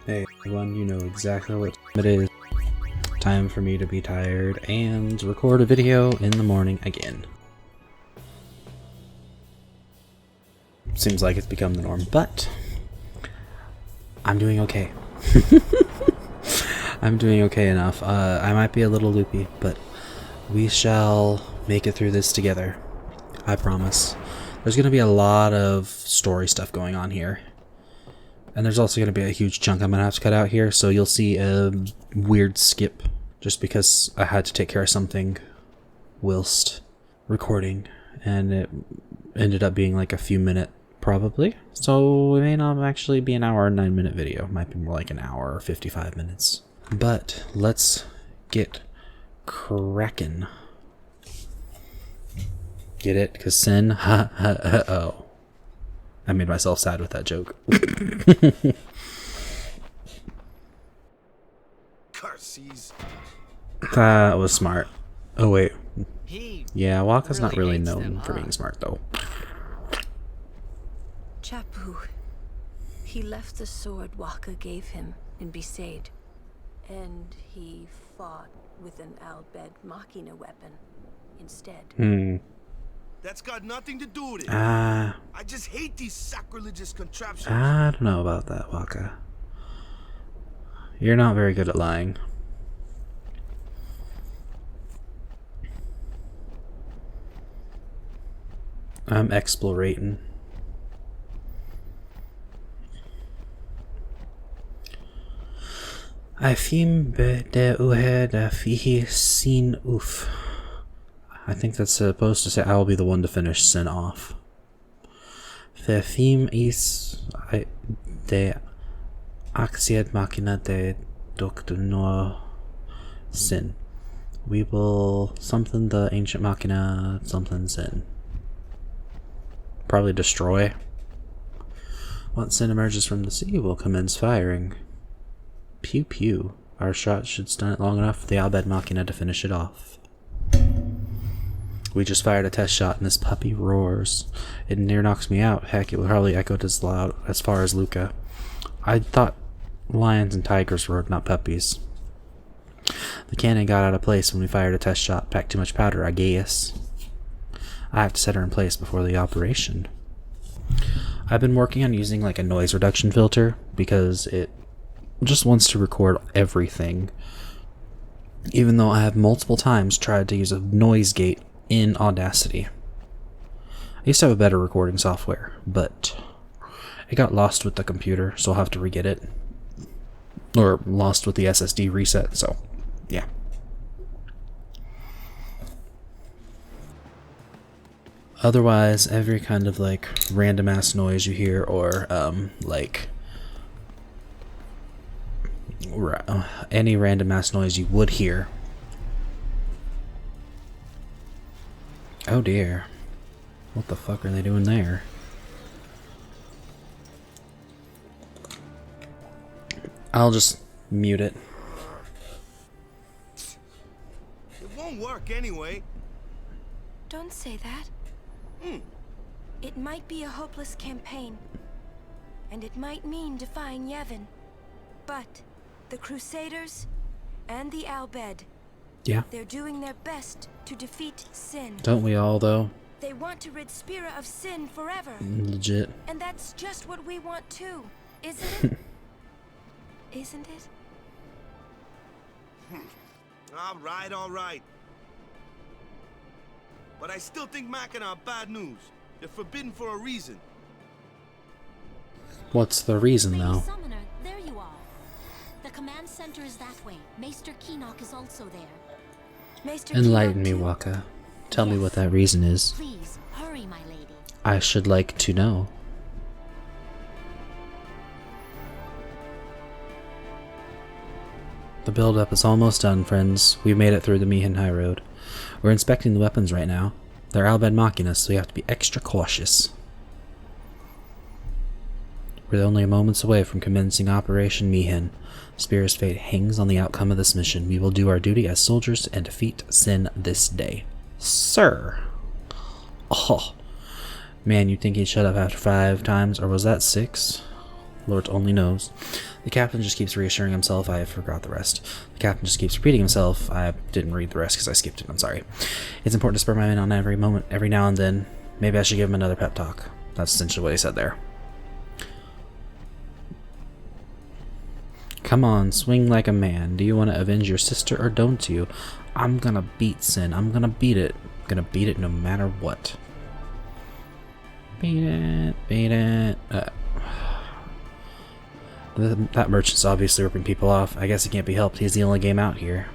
Hey everyone, you know exactly what time it is. Time for me to be tired and record a video in the morning again. Seems like it's become the norm, but I'm doing okay. I'm doing okay enough. I might be a little loopy, but we shall make it through this together. I promise. There's going to be a lot of story stuff going on here. And there's also going to be a huge chunk I'm going to have to cut out here, so you'll see a weird skip just because I had to take care of something whilst recording, and it ended up being like a few minute probably. So it may not actually be an hour and 9-minute video. It might be more like an hour or 55 minutes. But let's get cracking. Get it? Because sin, ha ha ha oh. I made myself sad with that joke. That was smart. Oh wait. Yeah, Waka's not really known for being smart though. Chapu. He left the sword Waka gave him in Besaid. And he fought with an Albed Machina weapon instead. That's got nothing to do with it. I just hate these sacrilegious contraptions. I don't know about that, Waka. You're not very good at lying. I'm explorating. I fim de uhe da fihi sin uf. I think that's supposed to say I will be the one to finish sin off. Fim is de axied machina de doctor no sin. We will something the ancient machina something sin. Probably destroy. Once sin emerges from the sea, we'll commence firing. Pew pew. Our shot should stun it long enough for the Albed Machina to finish it off. We just fired a test shot and this puppy roars. It near knocks me out. Heck, it probably echoed as loud as far as Luca. I thought lions and tigers roared, not puppies. The cannon got out of place when we fired a test shot. Packed too much powder, I guess. I have to set her in place before the operation. I've been working on using like a noise reduction filter because it just wants to record everything. Even though I have multiple times tried to use a noise gate in Audacity. I used to have a better recording software, but it got lost with the computer, so I'll have to re-get it. Or lost with the SSD reset, so yeah. Otherwise, every kind of like random ass noise you hear, or like any random ass noise you would hear. Oh dear. What the fuck are they doing there? I'll just mute it. It won't work anyway. Don't say that. It might be a hopeless campaign, and it might mean defying Yevon. But the Crusaders and the Albed, Yeah. they're doing their best to defeat sin. Don't we all though? They want to rid Spira of sin forever. Legit. And that's just what we want too, isn't it? Isn't it? All right. But I still think Machina are bad news. They're forbidden for a reason. What's the reason though? Summoner, there you are. The command center is that way. Maester Keenock is also there. Maester Enlighten me, Keenock too? Waka. Tell me what that reason is. Please, hurry, my lady. I should like to know. The build-up is almost done, friends. We've made it through the Mihin High Road. We're inspecting the weapons right now. They're Albed Machina, so we have to be extra cautious. We're only moments away from commencing Operation Mihin. Spira's fate hangs on the outcome of this mission. We will do our duty as soldiers and defeat sin this day. Sir! Oh, man, you'd think he'd shut up after 5 times, or was that 6? Lord only knows. The captain just keeps reassuring himself. I forgot the rest. The captain just keeps repeating himself. I didn't read the rest because I skipped it. I'm sorry. It's important to spur my men on every moment, every now and then. Maybe I should give him another pep talk. That's essentially what he said there. Come on, swing like a man. Do you want to avenge your sister or don't you? I'm gonna beat Sin. I'm gonna beat it. I'm gonna beat it no matter what. Beat it. Beat it. That merchant's obviously ripping people off. I guess he can't be helped. He's the only game out here.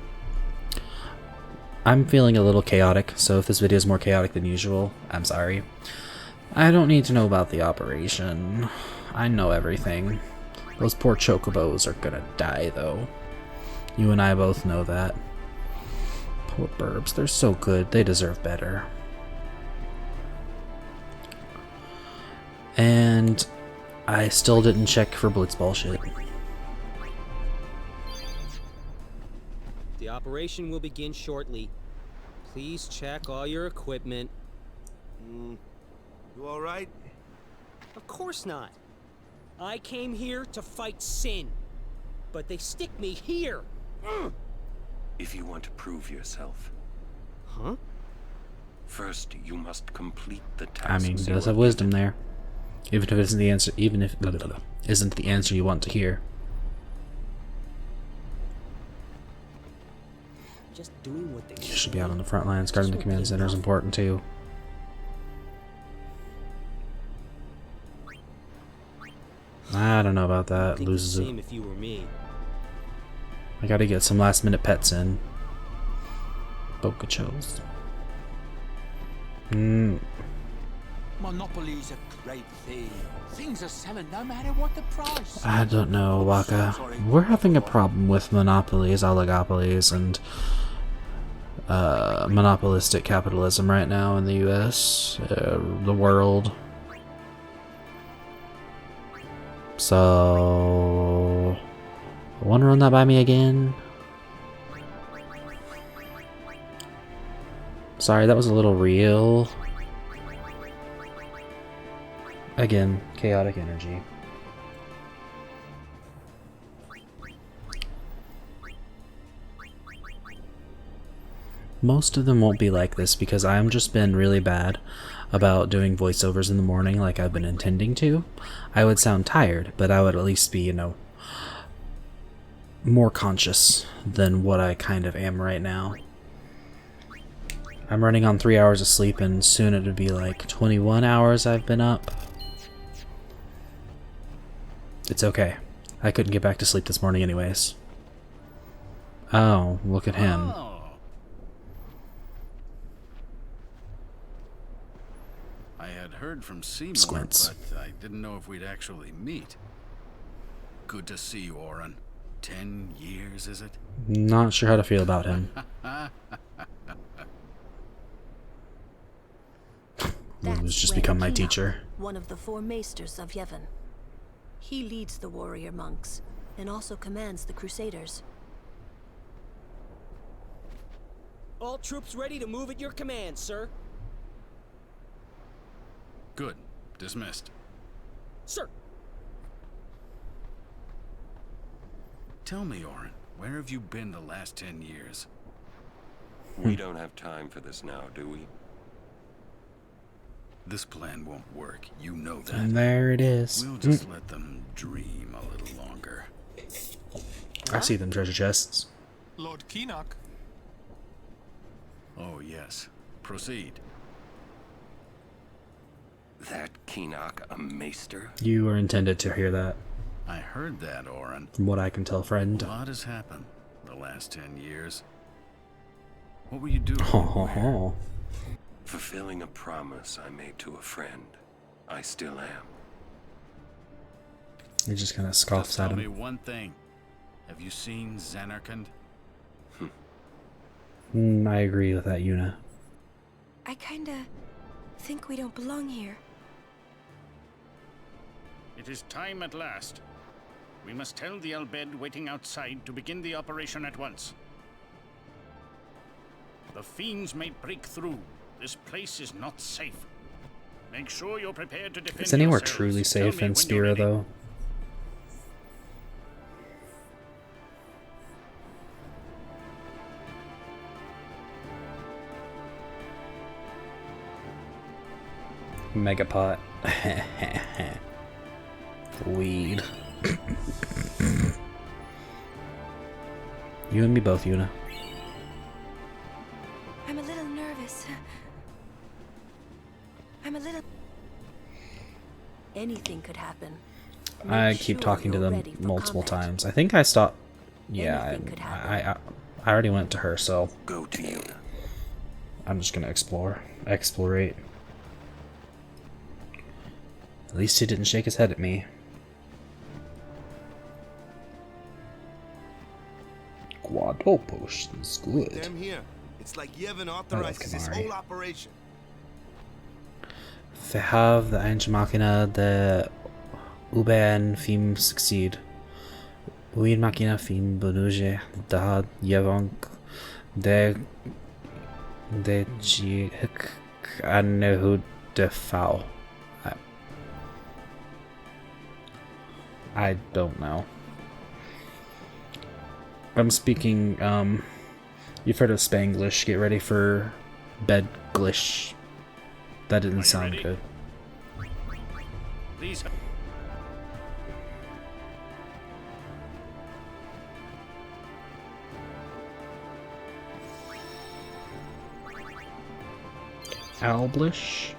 I'm feeling a little chaotic, so if this video is more chaotic than usual, I'm sorry. I don't need to know about the operation. I know everything. Those poor chocobos are gonna die, though. You and I both know that. Poor burbs. They're so good. They deserve better. And I still didn't check for blitzball shit. The operation will begin shortly. Please check all your equipment. You alright? Of course not. I came here to fight Sin, but they stick me here. If you want to prove yourself, Huh? first you must complete the task. I mean, he does have wisdom there. Even if it isn't the answer, even if isn't the answer you want to hear. Just doing what they You should be out on the front lines. Guarding the command center is important too. I don't know about that. think Loses the it. same if you were me. I gotta get some last minute pets in. Bokachos. Monopoly's a great thing. Things are selling no matter what the price. I don't know, Waka. We're having a problem with monopolies, oligopolies, and monopolistic capitalism right now in the US, the world. So, wanna run that by me again? Sorry, that was a little real. Again, chaotic energy. Most of them won't be like this because I've just been really bad about doing voiceovers in the morning like I've been intending to. I would sound tired, but I would at least be, you know, more conscious than what I kind of am right now. I'm running on 3 hours of sleep and soon it would be like 21 hours I've been up. It's okay. I couldn't get back to sleep this morning anyways. Oh, look at him. I had heard from Seymour, Squints. but I didn't know if we'd actually meet. Good to see you, Oren. 10 years, is it? Not sure how to feel about him. Who's just become my teacher. One of the four maesters of Yevon. He leads the warrior monks and also commands the crusaders. All troops ready to move at your command, sir. Good. Dismissed. Sir. Tell me, Oren, where have you been the last 10 years? We don't have time for this now, do we? This plan won't work. You know that. And there it is. We'll just let them dream a little longer. I see them treasure chests. Lord Keenock. Oh, yes. Proceed. That Keenock a maester? You were intended to hear that. I heard that, Oren. From what I can tell, friend. A lot has happened the last 10 years. What were you doing? Ho ho ho. Fulfilling a promise I made to a friend. I still am. He just kind of scoffs Just at tell me him. one thing. Have you seen Zanarkand? I agree with that, Yuna. I kinda think we don't belong here. It is time at last. We must tell the Albed waiting outside to begin the operation at once. The fiends may break through. This place is not safe. Make sure you're prepared to defend Is anywhere yourselves. truly Tell safe me in when you're Spira, ready. though? Megapot. Weed. You and me both, Yuna. I'm a little nervous. I'm a little... Anything could happen. I Make keep sure talking to you're them ready for multiple combat. times. I think I stopped. Yeah, Anything could happen. I already went to her, so Go to Yuna. I'm just gonna explorate. At least he didn't shake his head at me. Guado potion's good. Them here. It's like Yevon authorizes this Kamari. whole operation. We have the Einmachina de Uben Fim succeed. Uin Machina Fim Bonuje da Yevonk de Jik Anehud de Fau. I don't know. I'm speaking, you've heard of Spanglish. Get ready for Bedglish. That didn't sound ready? good. Please. Alblish?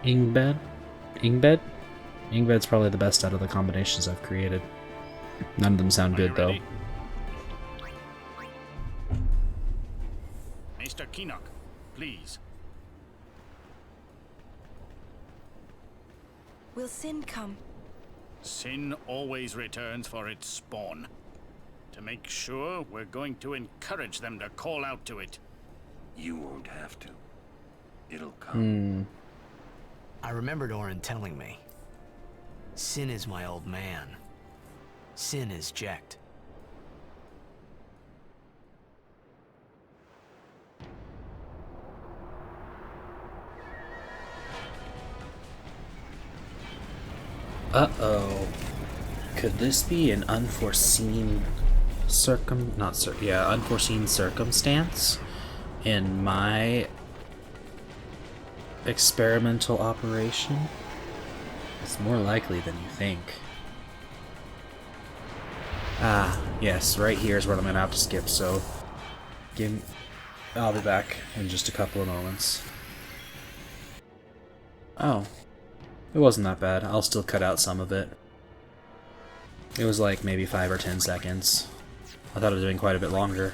Ingbed? Ingbed? Ingbed's probably the best out of the combinations I've created. None of them sound Are you good, though. ready? Mr. Keenock, please. Will Sin come? Sin always returns for its spawn. To make sure, we're going to encourage them to call out to it. You won't have to. It'll come. I remembered Orin telling me. Sin is my old man. Sin is Jecht. Uh-oh. Could this be an unforeseen unforeseen circumstance in my experimental operation? It's more likely than you think. Ah, yes, right here is where I'm gonna have to skip, so I'll be back in just a couple of moments. Oh. It wasn't that bad. I'll still cut out some of it. It was like maybe 5 or 10 seconds. I thought it was doing quite a bit longer.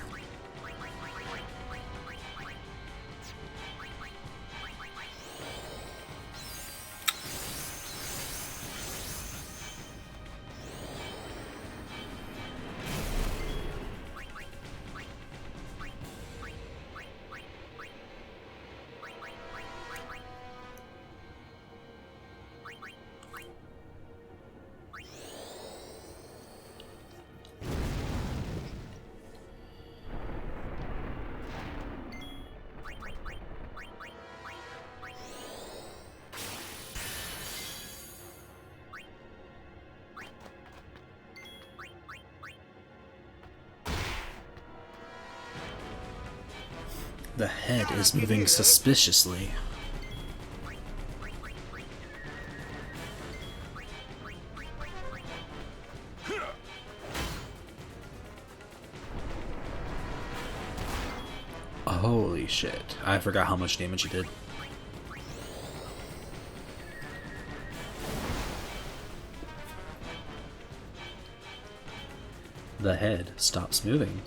The head is moving suspiciously. Holy shit. I forgot how much damage he did. The head stops moving.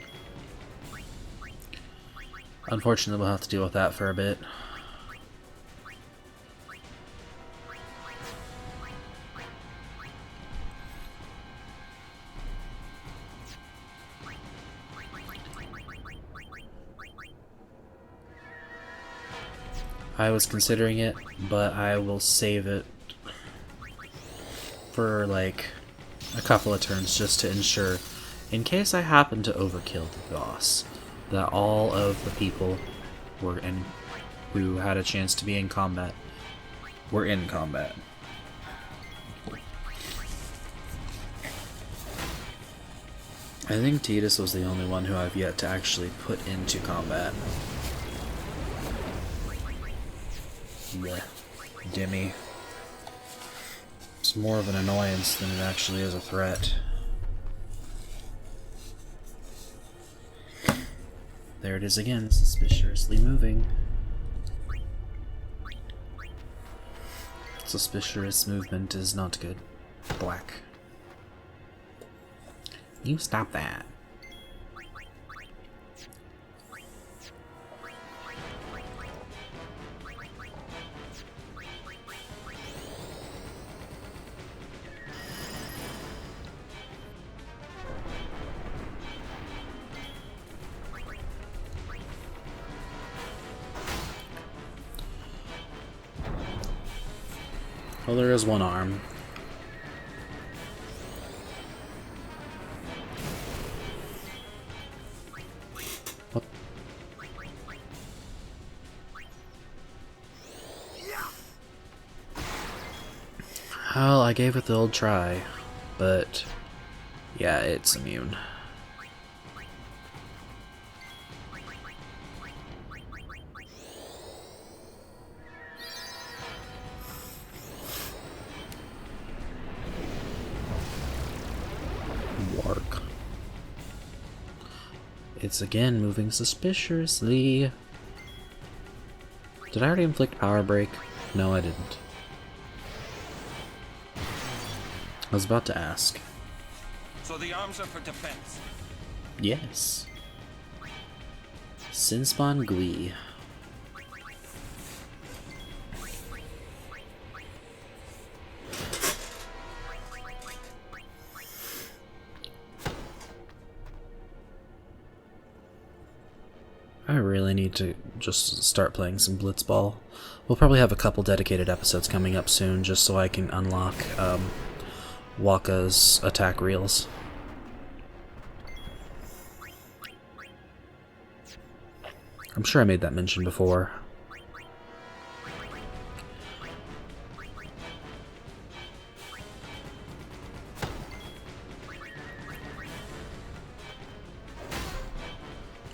Unfortunately, we'll have to deal with that for a bit. I was considering it, but I will save it for like a couple of turns just to ensure, in case I happen to overkill the boss, that all of the people who had a chance to be in combat were in combat. I think Tidus was the only one who I've yet to actually put into combat. Blech. Dimmy. It's more of an annoyance than it actually is a threat. There it is again, suspiciously moving. Suspicious movement is not good. Black. You stop that. Well, there is one arm. What? Well, I gave it the old try, but yeah, it's immune. Work. It's again moving suspiciously. Did I already inflict power break? No, I didn't. I was about to ask. So the arms are for defense. Yes. Sinspawn Glee. I really need to just start playing some Blitzball. We'll probably have a couple dedicated episodes coming up soon just so I can unlock Waka's attack reels. I'm sure I made that mention before.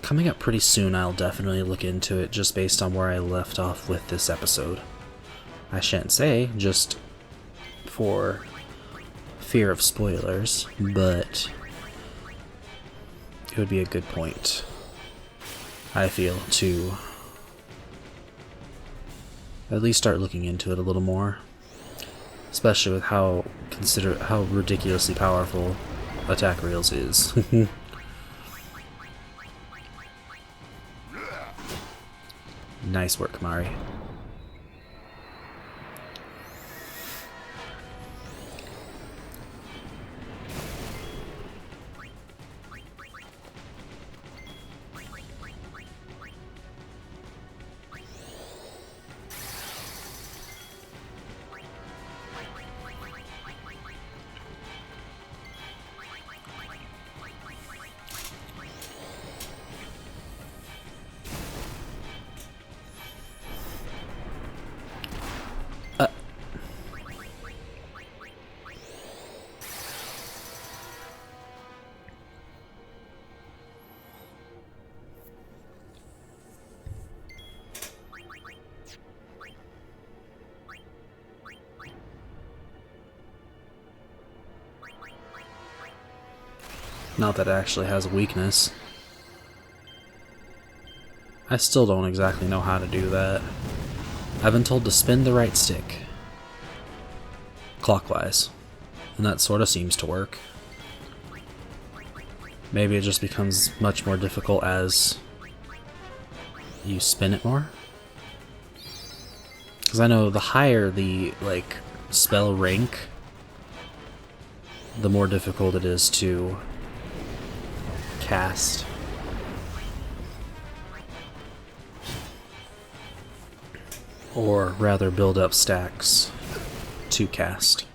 Coming up pretty soon, I'll definitely look into it just based on where I left off with this episode. I shan't say, just for fear of spoilers, but it would be a good point, I feel, to at least start looking into it a little more, especially with how ridiculously powerful attack reels is. Nice work, Mari. Not that it actually has a weakness. I still don't exactly know how to do that. I've been told to spin the right stick clockwise, and that sort of seems to work. Maybe it just becomes much more difficult as you spin it more? Because I know the higher the, like, spell rank, the more difficult it is to cast. Or rather build up stacks to cast.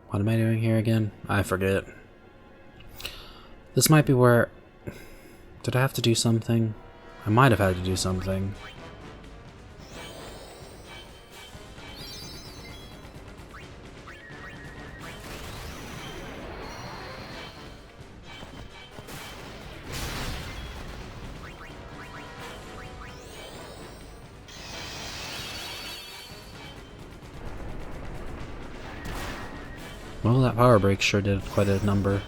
What am I doing here again? I forget. This might be where... Did I have to do something? I might have had to do something. Well, that power break sure did quite a number.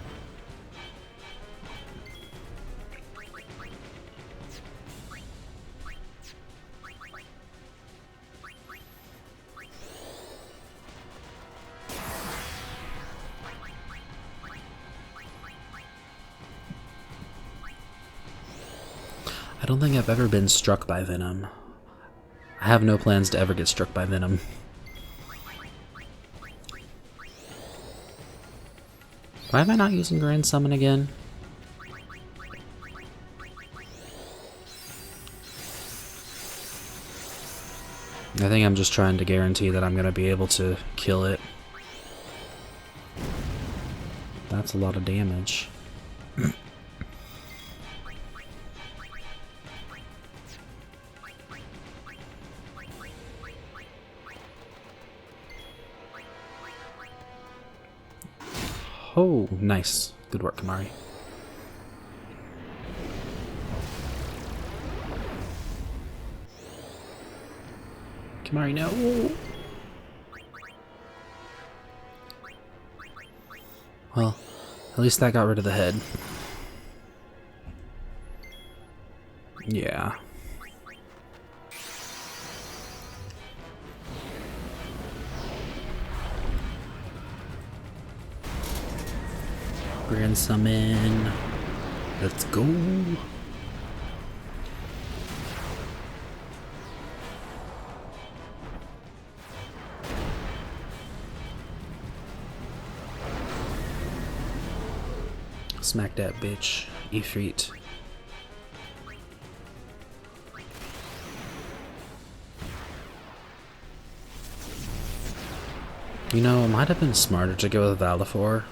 I don't think I've ever been struck by venom. I have no plans to ever get struck by venom. Why am I not using Grand Summon again? I think I'm just trying to guarantee that I'm going to be able to kill it. That's a lot of damage. Oh, nice. Good work, Kamari. Kamari, no. Well, at least that got rid of the head. Yeah. Grand Summon. Let's go. Smack that bitch, Ifrit. You know, it might have been smarter to go with Valifor.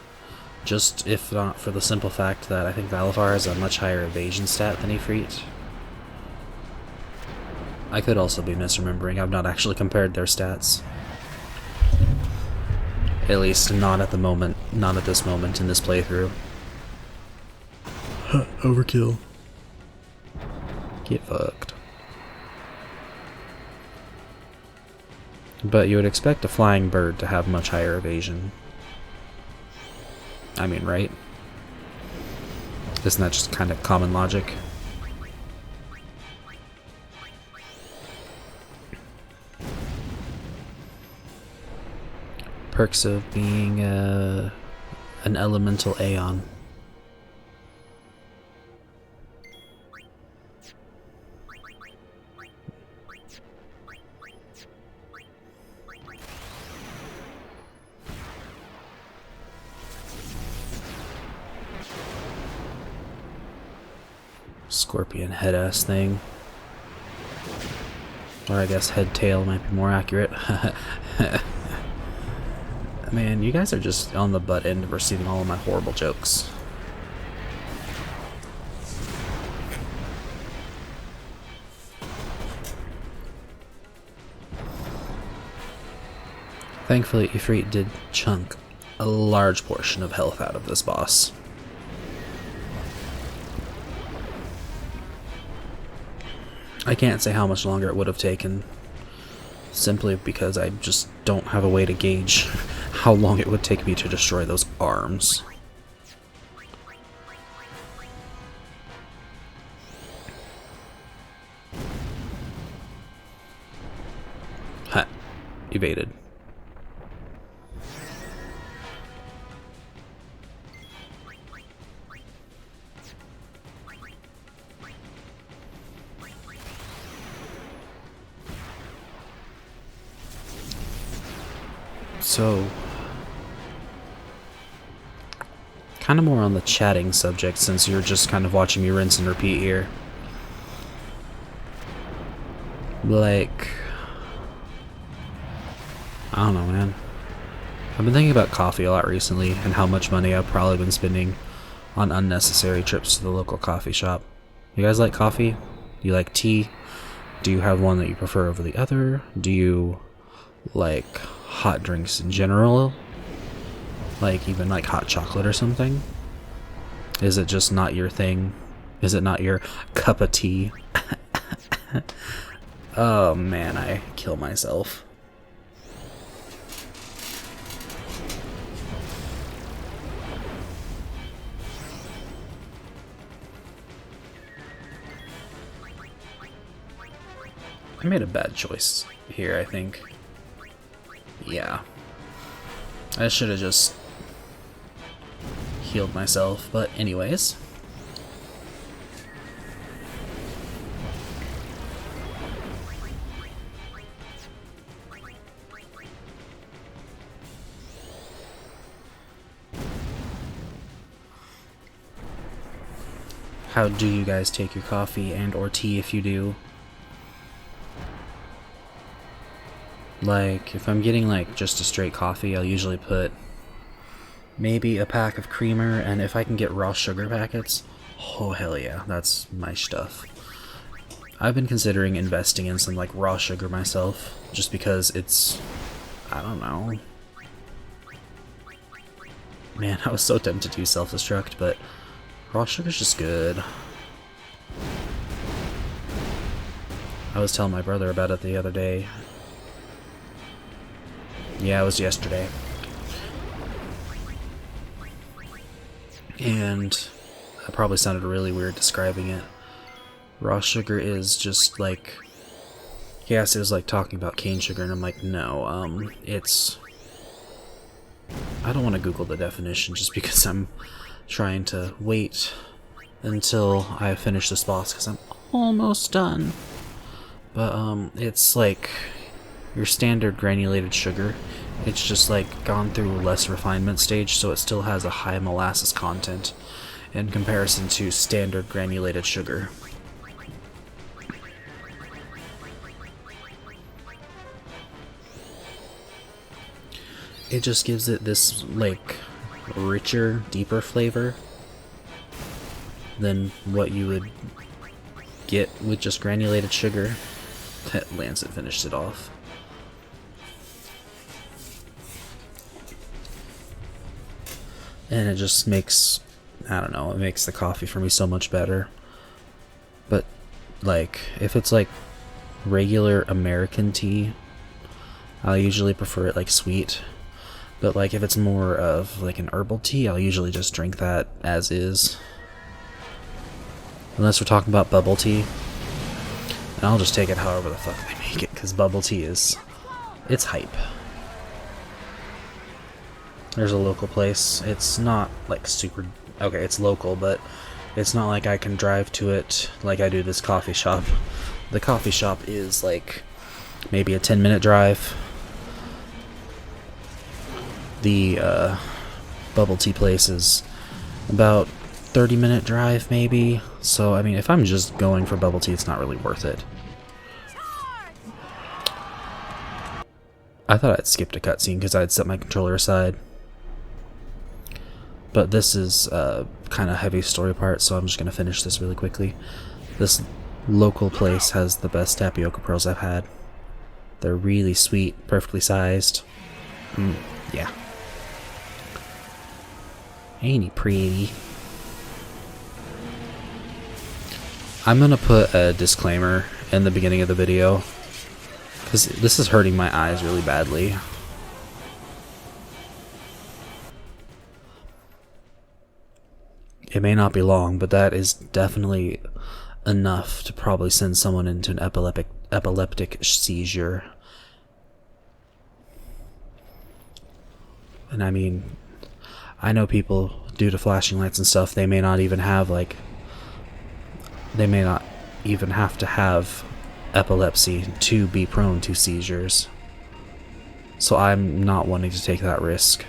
Just if not for the simple fact that I think Valifor has a much higher evasion stat than Ifrit. I could also be misremembering. I've not actually compared their stats. At least not at the moment. Not at this moment in this playthrough. Overkill. Get fucked. But you would expect a flying bird to have much higher evasion. I mean, right? Isn't that just kind of common logic? Perks of being an elemental Aeon. Scorpion head ass thing. Or I guess head tail might be more accurate. Man, you guys are just on the butt end of receiving all of my horrible jokes. Thankfully, Ifrit did chunk a large portion of health out of this boss. I can't say how much longer it would have taken, simply because I just don't have a way to gauge how long it would take me to destroy those arms. Ha! Evaded. So, kind of more on the chatting subject, since you're just kind of watching me rinse and repeat here. Like, I don't know, man. I've been thinking about coffee a lot recently, and how much money I've probably been spending on unnecessary trips to the local coffee shop. You guys like coffee? Do you like tea? Do you have one that you prefer over the other? Do you like hot drinks in general? Like even like hot chocolate or something? Is it just not your thing? Is it not your cup of tea? Oh man, I kill myself. I made a bad choice here, I think. Yeah. I should have just healed myself, but anyways. How do you guys take your coffee and or tea if you do? Like, if I'm getting like just a straight coffee, I'll usually put maybe a pack of creamer, and if I can get raw sugar packets, oh hell yeah, that's my stuff. I've been considering investing in some like raw sugar myself, just because it's, I don't know. Man, I was so tempted to use self-destruct, but raw sugar's just good. I was telling my brother about it the other day. Yeah, it was yesterday. And I probably sounded really weird describing it. Raw sugar is just like... Yes, it was like talking about cane sugar, and I'm like, no, it's... I don't want to Google the definition just because I'm trying to wait until I finish this boss because I'm almost done. But it's like your standard granulated sugar. It's just like gone through a less refinement stage, so it still has a high molasses content in comparison to standard granulated sugar. It just gives it this like richer, deeper flavor than what you would get with just granulated sugar. Lancet finished it off. And it just makes, I don't know, it makes the coffee for me so much better. But like, if it's like regular American tea, I'll usually prefer it like sweet. But like if it's more of like an herbal tea, I'll usually just drink that as is. Unless we're talking about bubble tea. And I'll just take it however the fuck they make it, because bubble tea is, it's hype. There's a local place. It's not like super, okay, it's local, but it's not like I can drive to it like I do this coffee shop. The coffee shop is like maybe a 10-minute drive. The bubble tea place is about 30-minute drive maybe. So I mean, if I'm just going for bubble tea, it's not really worth it. I thought I'd skipped a cutscene because I'd set my controller aside. But this is kind of heavy story part, so I'm just going to finish this really quickly. This local place has the best tapioca pearls I've had. They're really sweet, perfectly sized. Yeah. Ain't he pretty? I'm going to put a disclaimer in the beginning of the video, because this is hurting my eyes really badly. It may not be long, but that is definitely enough to probably send someone into an epileptic seizure. And I mean, I know people, due to flashing lights and stuff, they may not even have like, they may not even have to have epilepsy to be prone to seizures. So I'm not wanting to take that risk.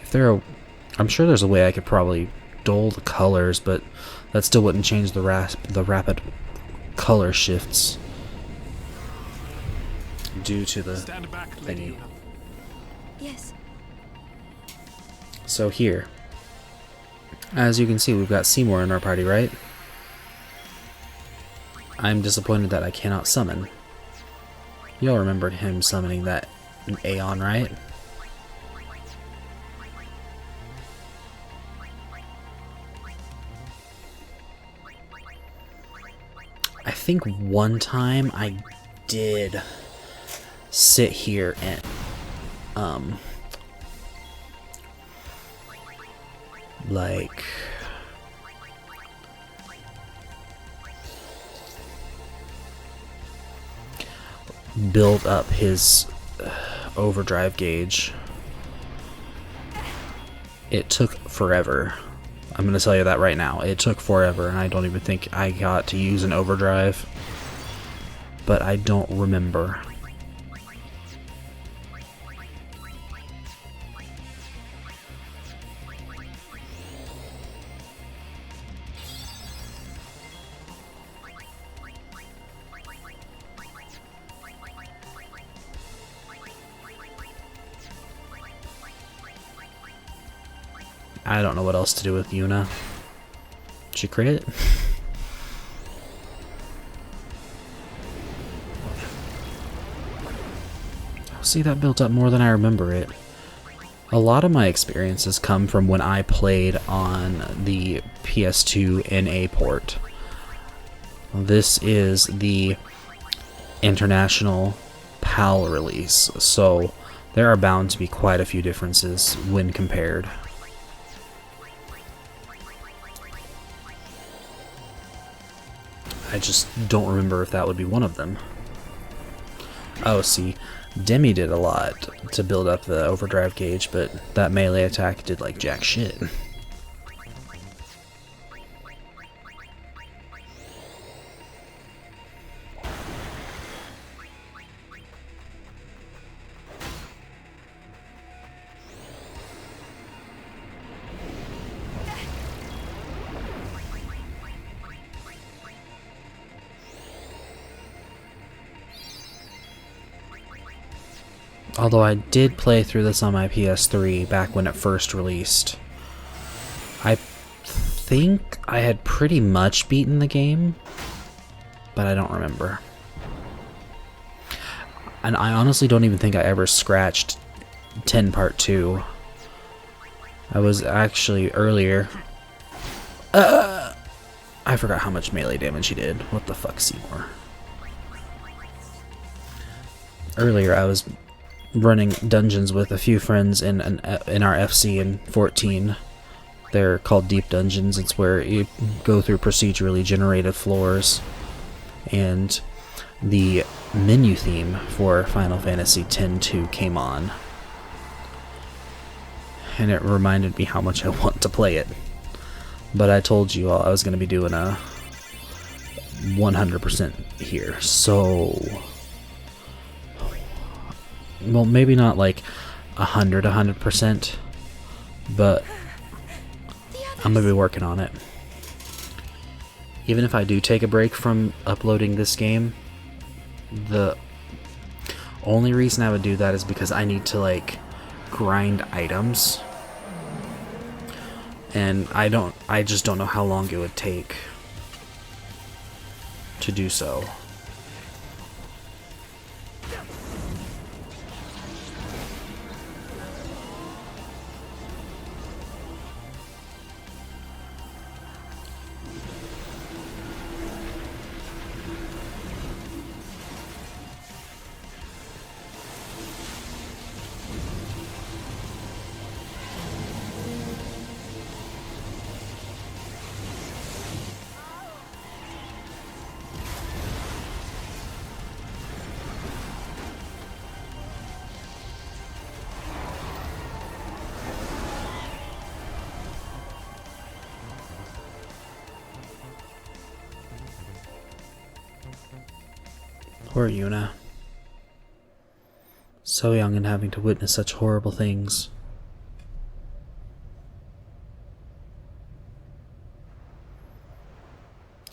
If there are, I'm sure there's a way I could probably dull the colors, but that still wouldn't change the rapid color shifts due to the thingy. Yes. So here, as you can see, we've got Seymour in our party, right? I'm disappointed that I cannot summon. Y'all remembered him summoning that Aeon, right? I think one time I did sit here and like build up his overdrive gauge, it took forever. I'm going to tell you that right now. It took forever, and I don't even think I got to use an overdrive. But I don't remember. I don't know what else to do with Yuna. She crit? See, that built up more than I remember it. A lot of my experiences come from when I played on the PS2 NA port. This is the international PAL release, so there are bound to be quite a few differences when compared. I just don't remember if that would be one of them. Oh, see, Demi did a lot to build up the overdrive gauge, but that melee attack did like jack shit. Although I did play through this on my PS3 back when it first released. I think I had pretty much beaten the game, but I don't remember. And I honestly don't even think I ever scratched 10 Part 2. I was actually earlier. I forgot how much melee damage he did. What the fuck, Seymour? Earlier I was running dungeons with a few friends in our FC in 14. They're called deep dungeons. It's where you go through procedurally generated floors, and the menu theme for Final Fantasy X-2 came on, and it reminded me how much I want to play it. But I told you all I was going to be doing a 100% here, so well, maybe not like 100%, but I'm gonna be working on it. Even if I do take a break from uploading this game, the only reason I would do that is because I need to like grind items, and I just don't know how long it would take to do so. Poor Yuna. So young and having to witness such horrible things.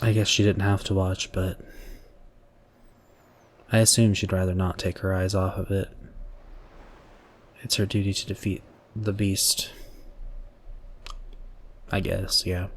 I guess she didn't have to watch, but I assume she'd rather not take her eyes off of it. It's her duty to defeat the beast. I guess, yeah.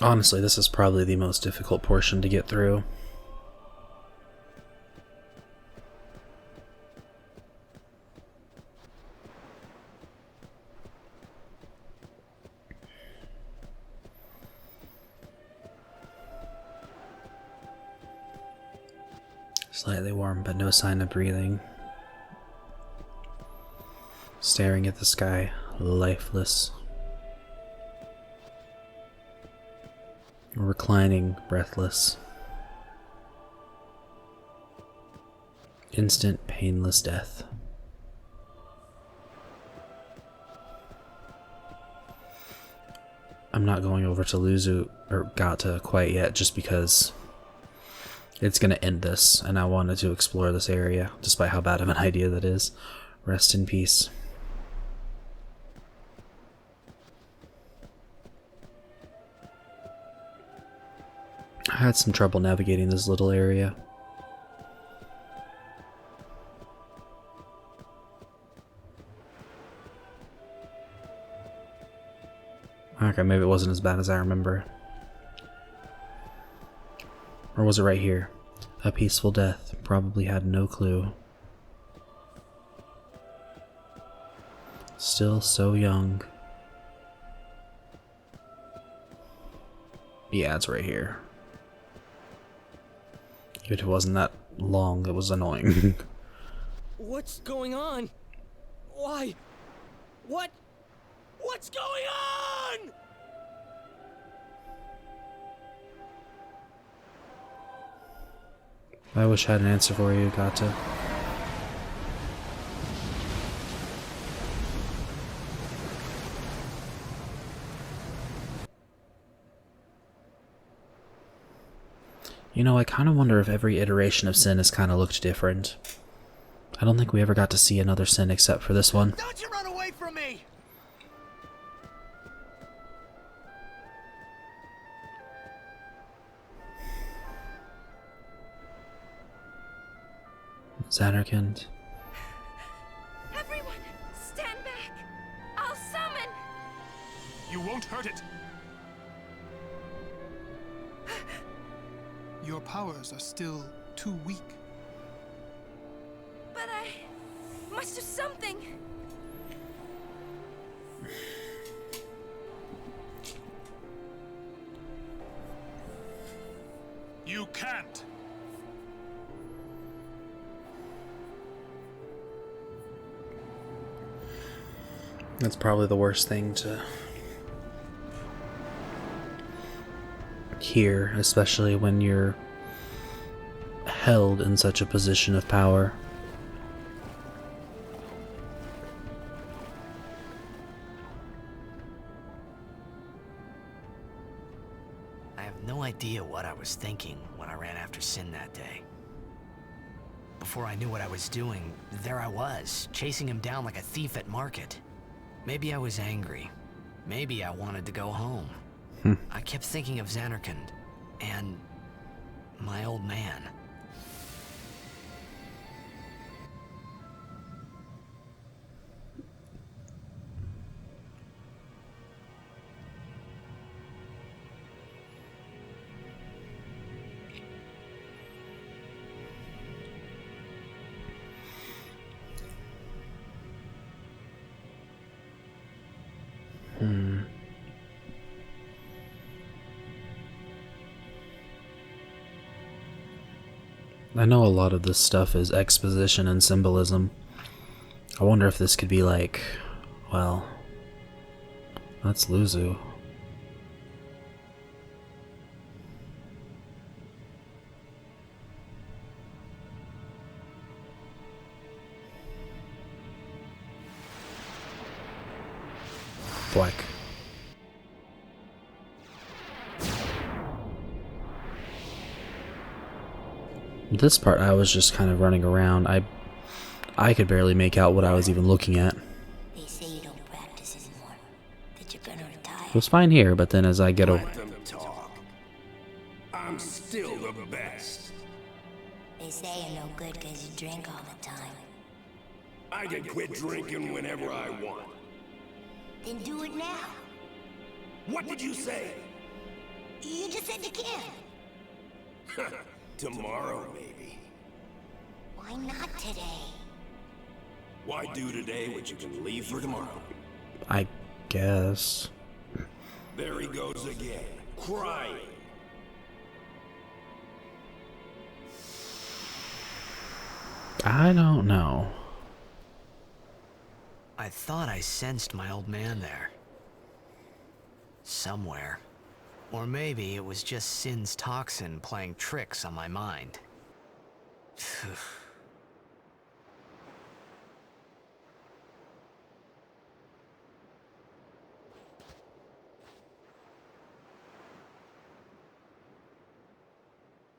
Honestly, this is probably the most difficult portion to get through. Slightly warm, but no sign of breathing. Staring at the sky, lifeless. Reclining, breathless. Instant, painless death. I'm not going over to Luzu or Gata quite yet, just because it's going to end this, and I wanted to explore this area, despite how bad of an idea that is. Rest in peace. I had some trouble navigating this little area. Okay, maybe it wasn't as bad as I remember. Or was it right here? A peaceful death. Probably had no clue. Still so young. Yeah, it's right here. If it wasn't that long, it was annoying. What's going on? Why? What's going on? I wish I had an answer for you, Gata. You know, I kind of wonder if every iteration of Sin has kind of looked different. I don't think we ever got to see another Sin except for this one. Don't you run away from me! Zanarkand. Everyone, stand back! I'll summon! You won't hurt it. Your powers are still too weak. But I must do something. You can't. That's probably the worst thing to hear, especially when you're held in such a position of power. I have no idea what I was thinking when I ran after Sin that day. Before I knew what I was doing, there I was, chasing him down like a thief at market. Maybe I was angry. Maybe I wanted to go home. I kept thinking of Zanarkand and my old man. I know a lot of this stuff is exposition and symbolism. I wonder if this could be like, well, that's Luzu. Black. This part I was just kind of running around. I could barely make out what I was even looking at. They say you don't practice anymore. That you're gonna retire. It was fine here, but then as I get over... Let them talk. I'm still the best. They say you're no good because you drink all the time. I can quit drinking whenever I want. Then do it now. What did you say? said you can. Tomorrow, maybe. Why not today? Why do today what you can leave for tomorrow? I guess. There he goes again, crying. I don't know. I thought I sensed my old man there. Somewhere. Or maybe it was just Sin's toxin playing tricks on my mind.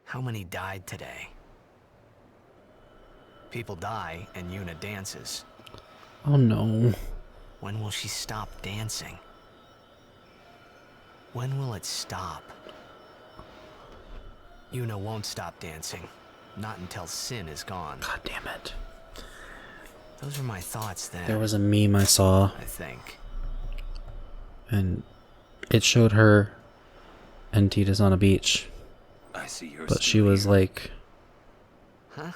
How many died today? People die and Yuna dances. Oh no. When will she stop dancing? When will it stop? Yuna won't stop dancing. Not until Sin is gone. God damn it. Those were my thoughts then. There was a meme I saw, I think. and it showed her and Tita's on a beach. I see her. But she was like... Huh?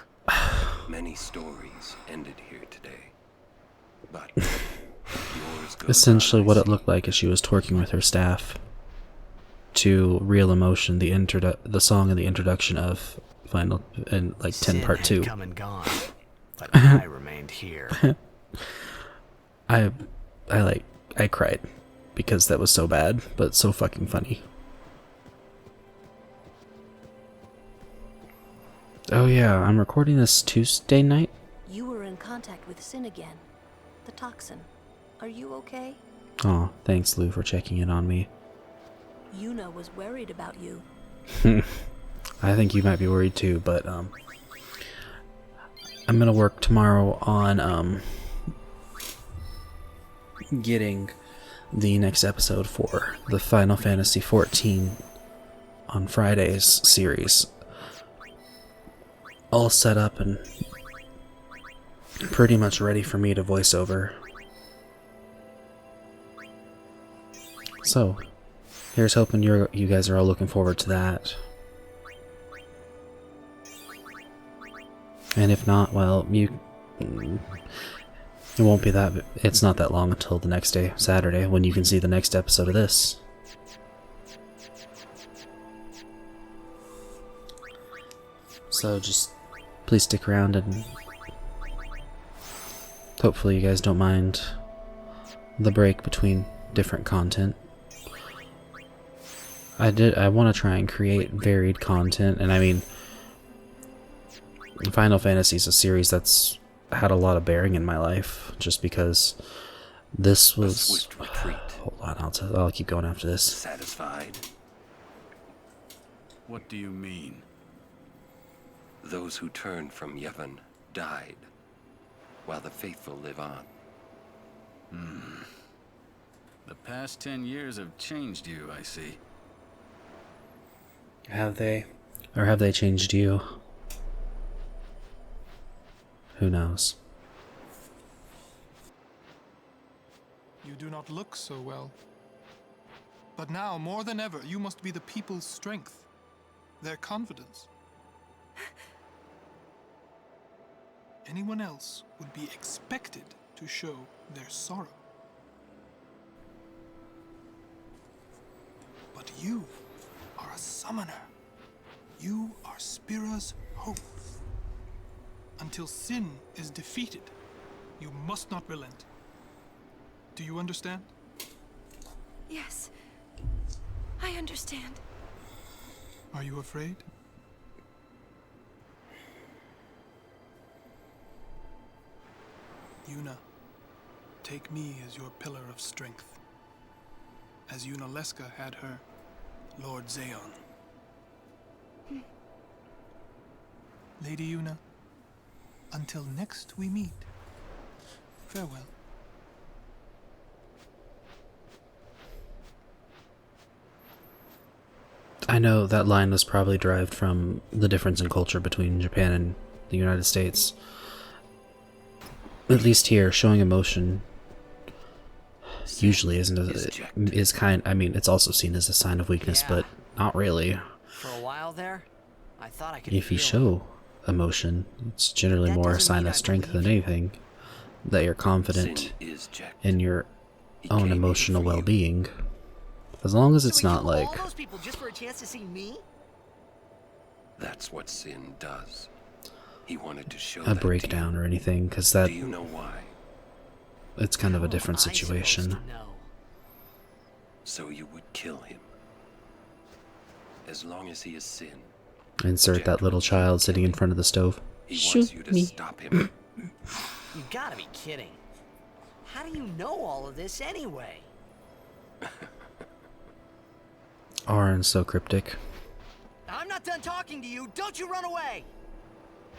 Many stories ended here today. But yours goes Essentially on, what I it see. looked like is she was twerking with her staff to Real Emotion, the song in the introduction of Final, and like 10 Sin part had 2. come and gone, but I remained here. I cried because that was so bad, but so fucking funny. Oh yeah, I'm recording this Tuesday night. You were in contact with Sin again. The toxin. Are you okay? Aw, thanks Lou for checking in on me. Yuna was worried about you. I think you might be worried too, but I'm gonna work tomorrow on getting the next episode for the Final Fantasy XIV on Fridays series all set up and pretty much ready for me to voice over. So, here's hoping you guys are all looking forward to that. And if not, well, it won't be that, it's not that long until the next day, Saturday, when you can see the next episode of this. So just please stick around, and hopefully you guys don't mind the break between different content. I want to try and create varied content, and I mean, Final Fantasy is a series that's had a lot of bearing in my life, just because this was... Hold on, I'll keep going after this. Satisfied? What do you mean? Those who turned from Yevon died, while the faithful live on. The past 10 years have changed you, I see. Have they? Or have they changed you? Who knows? You do not look so well. But now, more than ever, you must be the people's strength, their confidence. Anyone else would be expected to show their sorrow. But you are a summoner. You are Spira's hope. Until sin is defeated, you must not relent. Do you understand? Yes, I understand. Are you afraid? Yuna, take me as your pillar of strength, as Yuna Leska had her Lord Zeon. Lady Yuna, until next we meet, farewell. I know that line was probably derived from the difference in culture between Japan and the United States. At least here, showing emotion usually isn't is kind. I mean, it's also seen as a sign of weakness, but not really. For a while there, I thought I could If you feel show emotion, it's generally That more a doesn't sign mean of I strength than believe you. anything. That you're confident Sin is Jack. in your He own came here emotional for you. well-being. As long as it's So we not killed like all those people just for a chance to see me? That's what Sin does. He wanted to show a that to breakdown you. or anything, because that Do you know why? it's kind of a How different am I supposed situation. to know? So you would kill him. As long as he is Sin, Insert that little child sitting in front of the stove. he Shoot wants you to me. stop him. You gotta be kidding. How do you know all of this anyway? Aaron's so cryptic. I'm not done talking to you. Don't you run away.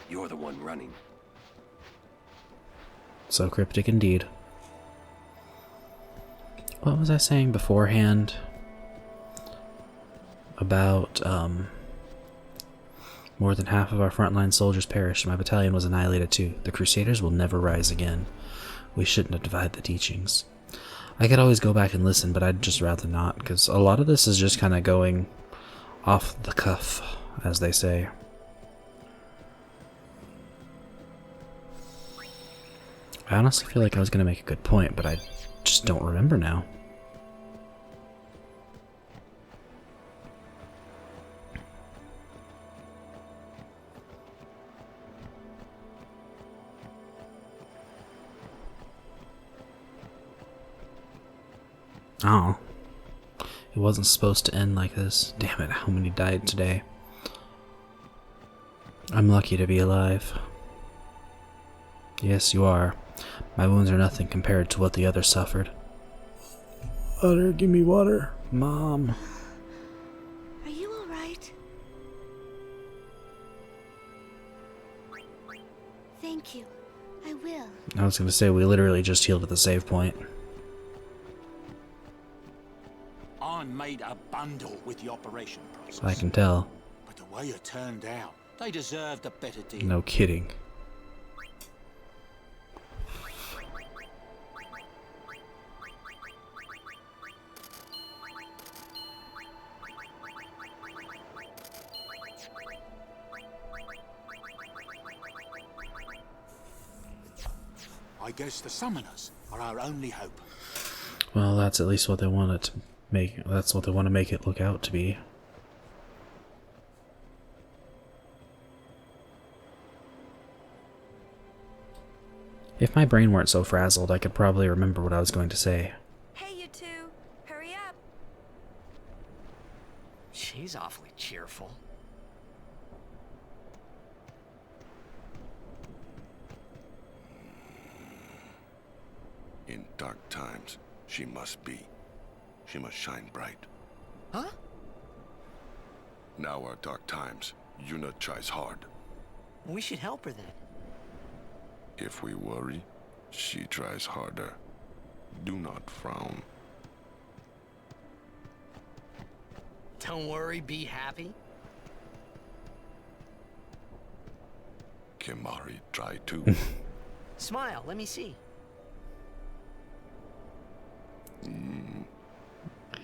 You're the one running. So cryptic indeed. What was I saying beforehand? About, more than half of our frontline soldiers perished. My battalion was annihilated too. The Crusaders will never rise again. We shouldn't have divided the teachings. I could always go back and listen, but I'd just rather not, because a lot of this is just kind of going off the cuff, as they say. I honestly feel like I was going to make a good point, but I just don't remember now. Oh. It wasn't supposed to end like this. Damn it, how many died today? I'm lucky to be alive. Yes, you are. My wounds are nothing compared to what the others suffered. Water, give me water. Mom. Are you alright? Thank you. I will. I was gonna say, we literally just healed at the save point. I made a bundle with the operation process. I can tell. But the way it turned out, they deserved a better deal. No kidding. I guess the summoners are our only hope. Well, that's at least what they want it to make. That's what they want to make it look out to be. If my brain weren't so frazzled, I could probably remember what I was going to say. Hey, you two. Hurry up. She's awfully cheerful. In dark times, she must be. She must shine bright. Huh? Now are dark times. Yuna tries hard. We should help her then. If we worry, she tries harder. Do not frown. Don't worry, be happy. Kimari try too. Smile, let me see.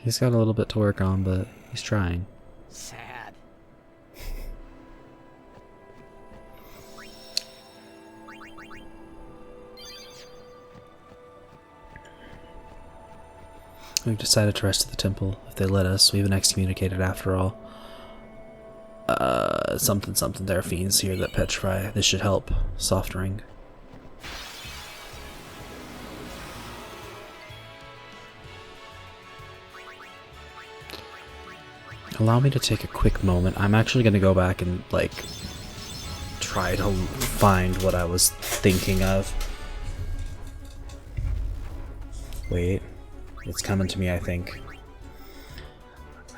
He's got a little bit to work on, but he's trying. Sad. We've decided to rest at the temple. If they let us, we've been excommunicated after all. Something something. There are fiends here that petrify. This should help. Soft ring. Allow me to take a quick moment. I'm actually going to go back and, like, try to find what I was thinking of. Wait. It's coming to me, I think.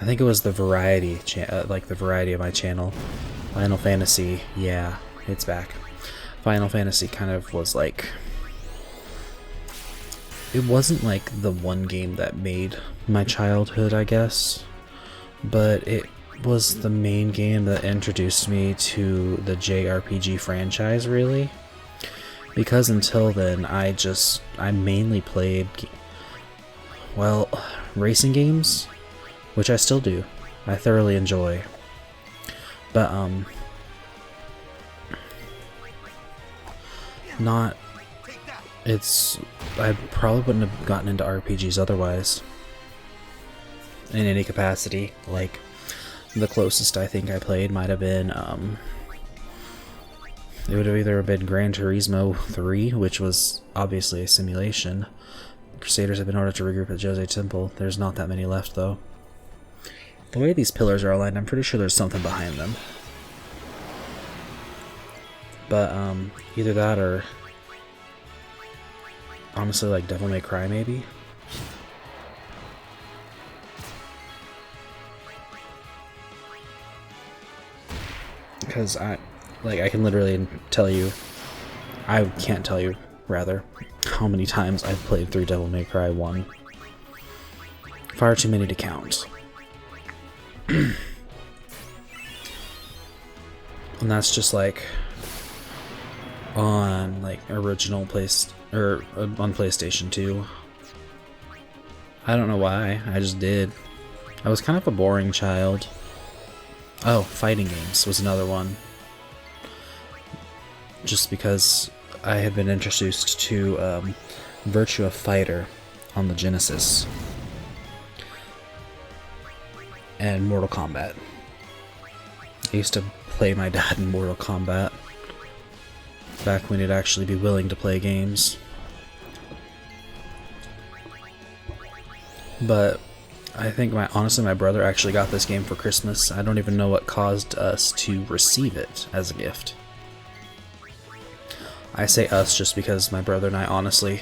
I think it was the variety, like the variety of my channel. Final Fantasy, yeah, it's back. Final Fantasy kind of was like... It wasn't like the one game that made my childhood, I guess. But it was the main game that introduced me to the JRPG franchise, really. Because until then, I mainly played... well, racing games, which I still do. I thoroughly enjoy. But, not, I probably wouldn't have gotten into RPGs otherwise. In any capacity. Like, the closest I think I played might have been, it would have either been Gran Turismo 3, which was obviously a simulation. Crusaders have been ordered to regroup at Jose Temple. There's not that many left, though. The way these pillars are aligned, I'm pretty sure there's something behind them. But, either that or... honestly, like, Devil May Cry, maybe? Because I can literally tell you... I can't tell you, rather, how many times I've played through Devil May Cry 1. Far too many to count. And that's just like on like original on PlayStation 2. I don't know why, I just did. I was kind of a boring child. Oh, fighting games was another one. Just because I had been introduced to Virtua Fighter on the Genesis and Mortal Kombat. I used to play my dad in Mortal Kombat back when he'd actually be willing to play games. But I think honestly my brother actually got this game for Christmas. I don't even know what caused us to receive it as a gift. I say us just because my brother and I, honestly,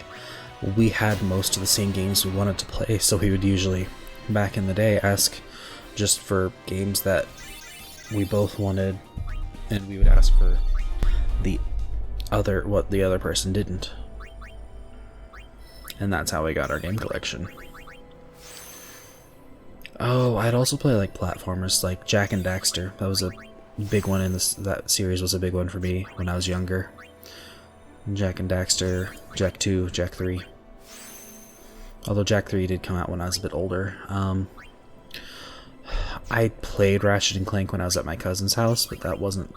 we had most of the same games we wanted to play, so he would usually, back in the day, ask just for games that we both wanted, and we would ask for what the other person didn't. And that's how we got our game collection. Oh, I'd also play like platformers, like Jak and Daxter. That was a big one in this. That series was a big one for me when I was younger. Jak and Daxter, Jak 2, Jak 3. Although Jak 3 did come out when I was a bit older. I played Ratchet and Clank when I was at my cousin's house, but that wasn't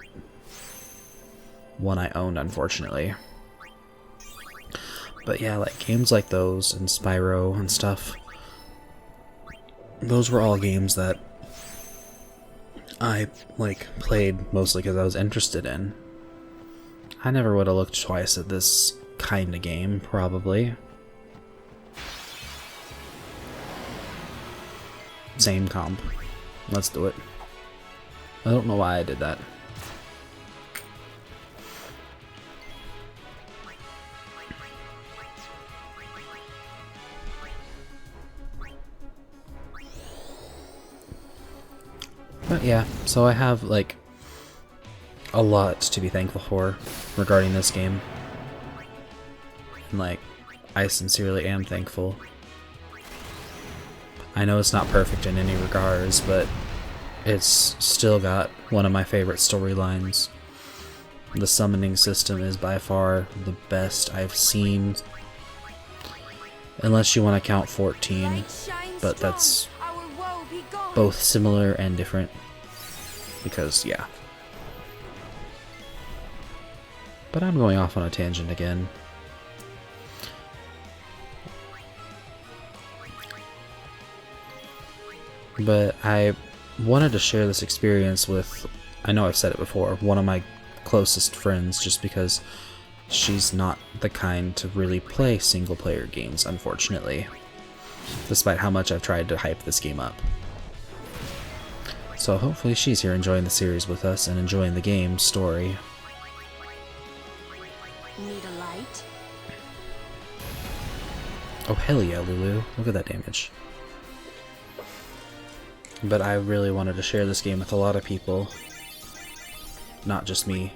one I owned, unfortunately. But yeah, like games like those and Spyro and stuff, those were all games that I like played mostly because I was interested in. I never would have looked twice at this kind of game, probably. Same comp. Let's do it. I don't know why I did that. But yeah, so I have like a lot to be thankful for regarding this game. And like, I sincerely am thankful. I know it's not perfect in any regards, but it's still got one of my favorite storylines. The summoning system is by far the best I've seen. Unless you want to count 14, but that's both similar and different. Because, yeah. But I'm going off on a tangent again. But I wanted to share this experience with, I know I've said it before, one of my closest friends, just because she's not the kind to really play single player games, unfortunately. Despite how much I've tried to hype this game up. So hopefully she's here enjoying the series with us and enjoying the game's story. Need a light? Oh hell yeah, Lulu. Look at that damage. But I really wanted to share this game with a lot of people. Not just me.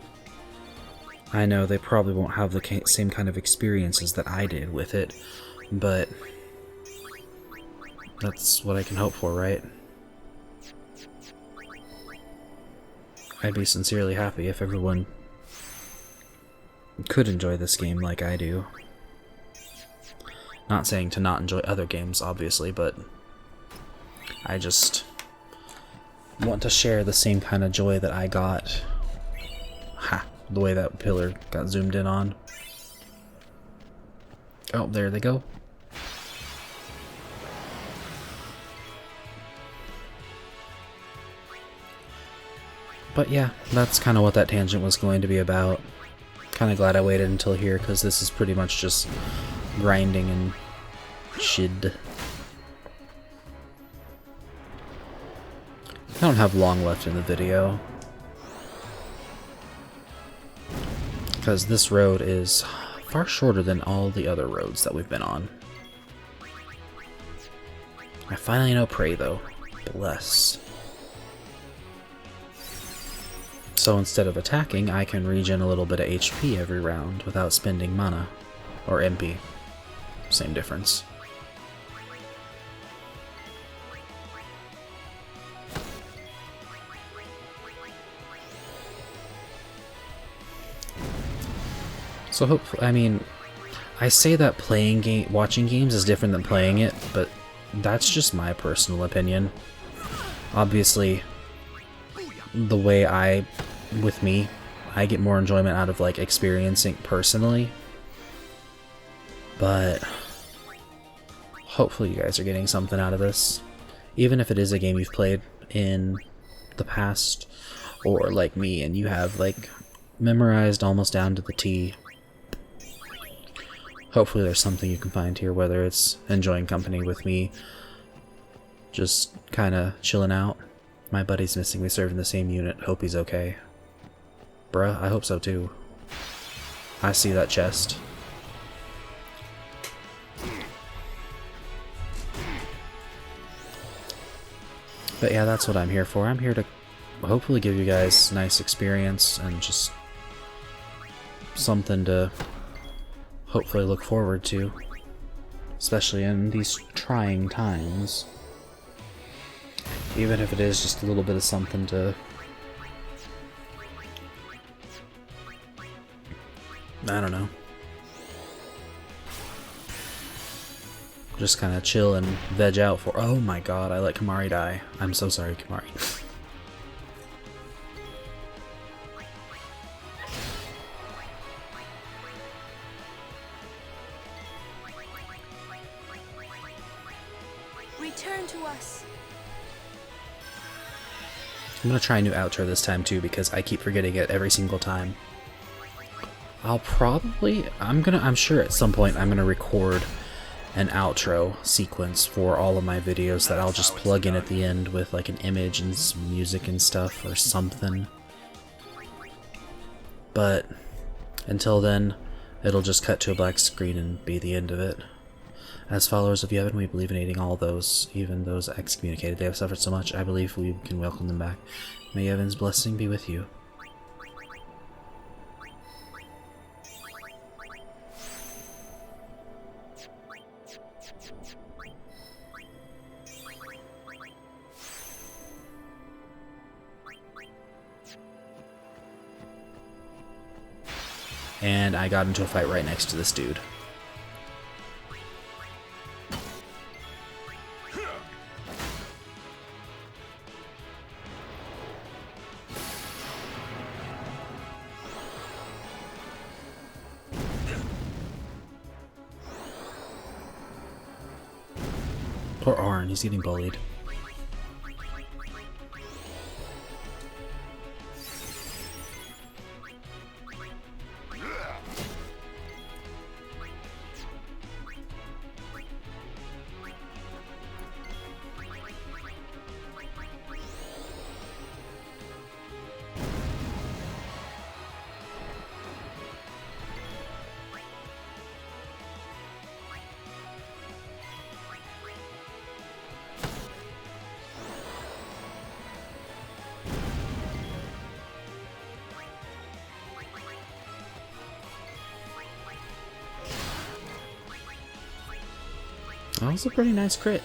I know they probably won't have the same kind of experiences that I did with it, but that's what I can hope for, right? I'd be sincerely happy if everyone could enjoy this game like I do. Not saying to not enjoy other games, obviously, but want to share the same kind of joy that I got. Ha! The way that pillar got zoomed in on. Oh, there they go. But yeah, that's kind of what that tangent was going to be about. Kind of glad I waited until here, because this is pretty much just grinding and shit. I don't have long left in the video, because this road is far shorter than all the other roads that we've been on. I finally know pray though. Bless. So instead of attacking, I can regen a little bit of HP every round without spending mana. Or MP. Same difference. So hopefully, I mean, I say that watching games is different than playing it, but that's just my personal opinion. Obviously, the way with me, I get more enjoyment out of like experiencing personally. But hopefully you guys are getting something out of this. Even if it is a game you've played in the past, or like me and you have like memorized almost down to the T. Hopefully there's something you can find here, whether it's enjoying company with me, just kinda chilling out. My buddy's missing, we serve in the same unit, hope he's okay. Bruh, I hope so too. I see that chest. But yeah, that's what I'm here for. I'm here to hopefully give you guys nice experience and just something to hopefully look forward to, especially in these trying times. Even if it is just a little bit of something to, I don't know, just kind of chill and veg out for. Oh my god, I let Kamari die. I'm so sorry, Kamari. Return to us. I'm gonna try a new outro this time too, because I keep forgetting it every single time. I'm sure at some point I'm gonna record an outro sequence for all of my videos that I'll just plug in at the end with like an image and some music and stuff or something. But until then, it'll just cut to a black screen and be the end of it. As followers of Yevon, we believe in aiding all those, even those excommunicated. They have suffered so much, I believe we can welcome them back. May Yevon's blessing be with you. And I got into a fight right next to this dude. Poor Arn, he's getting bullied. That was a pretty nice crit.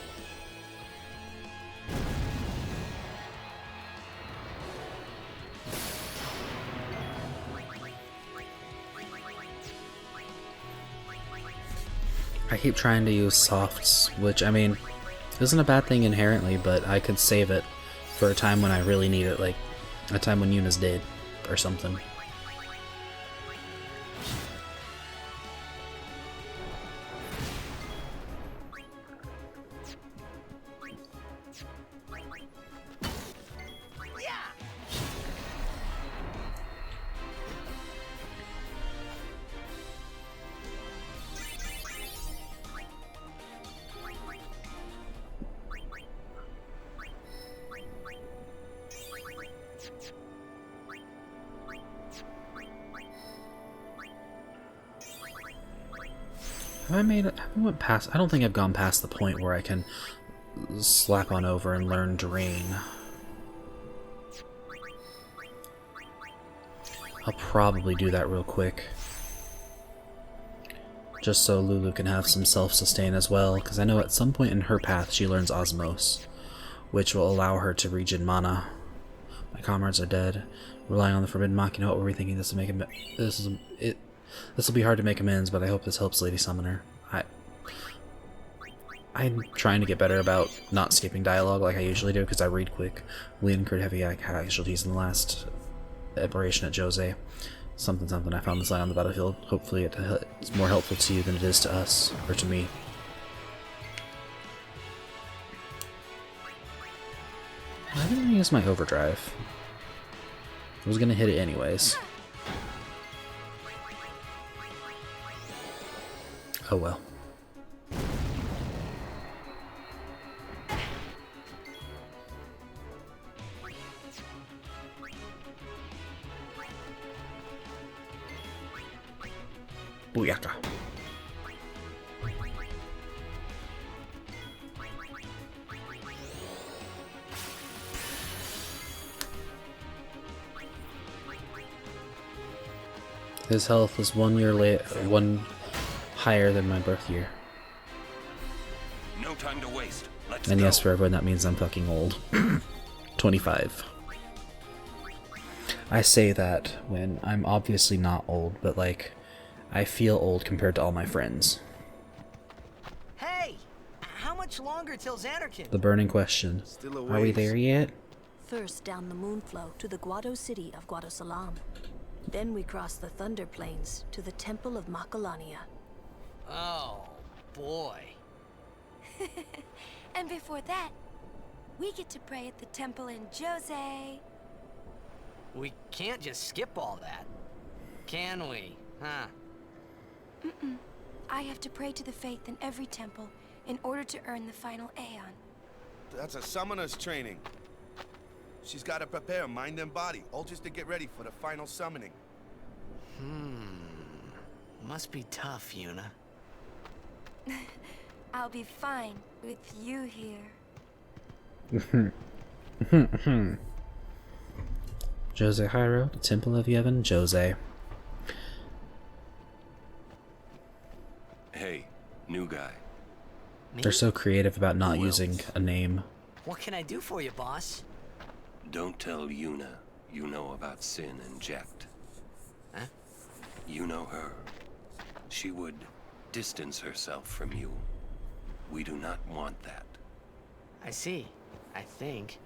I keep trying to use softs, which, I mean, isn't a bad thing inherently, but I could save it for a time when I really need it, like a time when Yuna's dead or something. I don't think I've gone past the point where I can slap on over and learn Drain. I'll probably do that real quick. Just so Lulu can have some self-sustain as well, because I know at some point in her path she learns Osmose, which will allow her to regen mana. My comrades are dead. Relying on the Forbidden Machina, what were we thinking? This will make this will be hard to make amends, but I hope this helps Lady Summoner. I'm trying to get better about not skipping dialogue like I usually do, because I read quick. We incurred heavy casualties in the last operation at Jose. Something, something. I found this line on the battlefield. Hopefully it's more helpful to you than it is to us, or to me. I didn't use my overdrive. I was gonna hit it anyways. Oh well. Booyaka. His health is 1 year one higher than my birth year. No time to waste. Let's and go. yes, for everyone, that means I'm fucking old. 25. I say that when I'm obviously not old, but like, I feel old compared to all my friends. Hey! How much longer till Xanarkin? The burning question. Are we there yet? First down the Moonflow to the Guado city of Guadosalam. Then we cross the Thunder Plains to the Temple of Makalania. Oh, boy. And before that, we get to pray at the temple in Jose. We can't just skip all that, can we? Huh? Mm-mm. I have to pray to the faith in every temple in order to earn the final Aeon. That's a summoner's training. She's got to prepare mind and body, all just to get ready for the final summoning. Must be tough, Yuna. I'll be fine with you here. Jose Hyro, the Temple of Yevon, Jose. Hey, new guy. They're so creative about not using a name. What can I do for you, boss? Don't tell Yuna you know about Sin and Jekt. Huh? You know her. She would distance herself from you. We do not want that. I see. I think.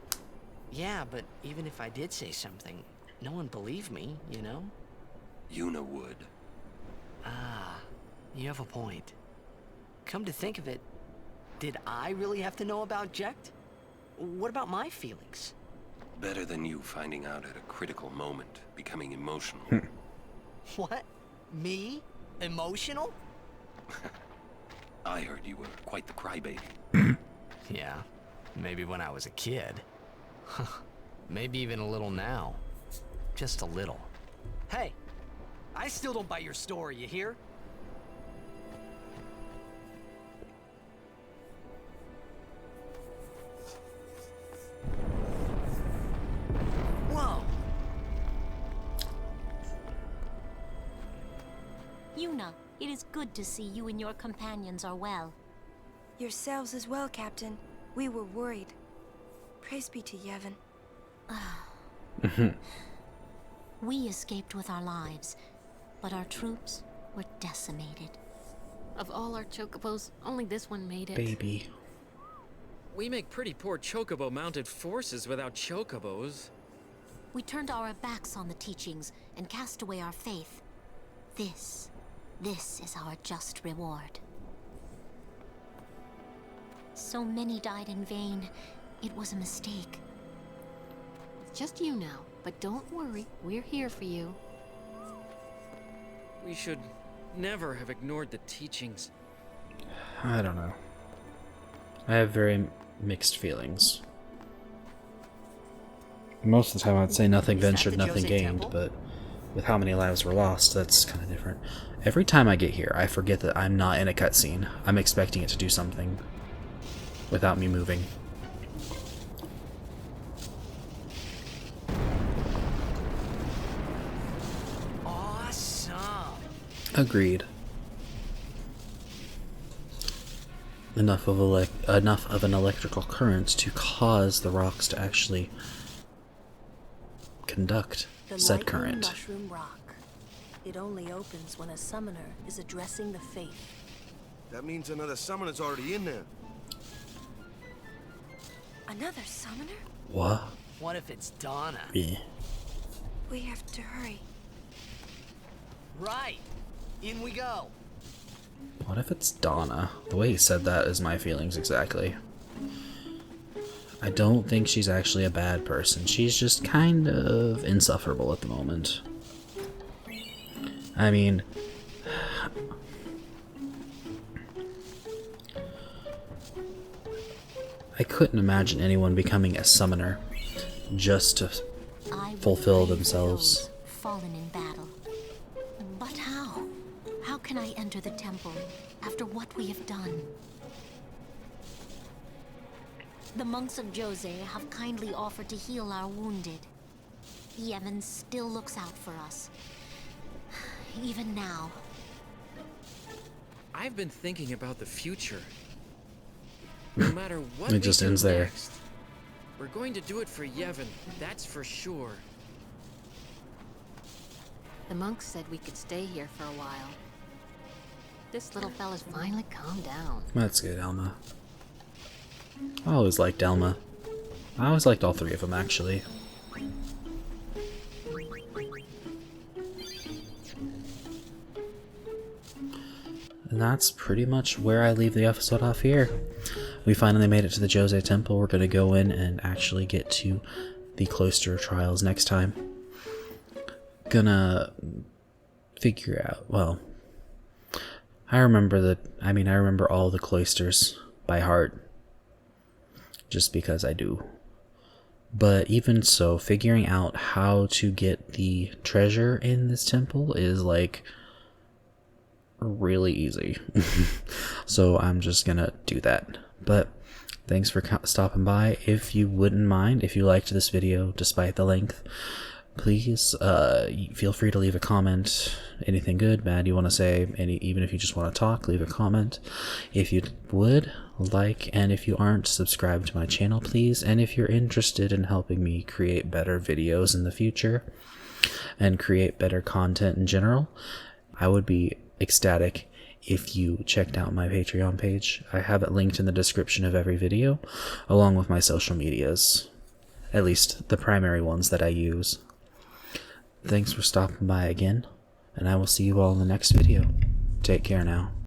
Yeah, but even if I did say something, no one believed me, you know? Yuna would. Ah, you have a point. Come to think of it, did I really have to know about Jekt? What about my feelings? Better than you finding out at a critical moment, becoming emotional. What? Me? Emotional? I heard you were quite the crybaby. Yeah, maybe when I was a kid. Maybe even a little now. Just a little. Hey, I still don't buy your story, you hear? Whoa! Yuna, it is good to see you and your companions are well. Yourselves as well, Captain. We were worried. Praise be to Yevon. We escaped with our lives, but our troops were decimated. Of all our chocobos, only this one made it. Baby. We make pretty poor chocobo-mounted forces without chocobos. We turned our backs on the teachings and cast away our faith. This is our just reward. So many died in vain. It was a mistake. It's just you now, but don't worry, we're here for you. We should never have ignored the teachings. I don't know. I have very mixed feelings. Most of the time I'd say nothing ventured, nothing gained, but with how many lives were lost, that's kind of different. Every time I get here, I forget that I'm not in a cutscene. I'm expecting it to do something without me moving. Awesome. Agreed. Enough of an electrical current to cause the rocks to actually conduct said current. Mushroom rock. It only opens when a summoner is addressing the faith. That means another summoner's already in there. Another summoner? What? What if it's Donna? Yeah. We have to hurry. Right. In we go. What if it's Donna? The way he said that is my feelings exactly. I don't think she's actually a bad person. She's just kind of insufferable at the moment. I mean, I couldn't imagine anyone becoming a summoner just to fulfill themselves. Fallen in battle. But how? How can I enter the temple after what we have done? The monks of Jose have kindly offered to heal our wounded. Yevon still looks out for us. Even now. I've been thinking about the future. No matter what It just we do ends there. next, we're going to do it for Yevon, that's for sure. The monks said we could stay here for a while. This little fella's finally calmed down. That's good, Elma. I always liked Elma. I always liked all three of them, actually. And that's pretty much where I leave the episode off here. We finally made it to the Jose Temple. We're going to go in and actually get to the cloister trials next time. Gonna figure out, well, I remember all the cloisters by heart. Just because I do. But even so, figuring out how to get the treasure in this temple is like really easy. So I'm just gonna do that. But thanks for stopping by. If you wouldn't mind, if you liked this video despite the length, please feel free to leave a comment. Anything good, bad you want to say, even if you just want to talk, leave a comment. If you would like, and if you aren't, subscribe to my channel, please. And if you're interested in helping me create better videos in the future and create better content in general, I would be ecstatic if you checked out my Patreon page. I have it linked in the description of every video, along with my social medias, at least the primary ones that I use. Thanks for stopping by again, and I will see you all in the next video. Take care now.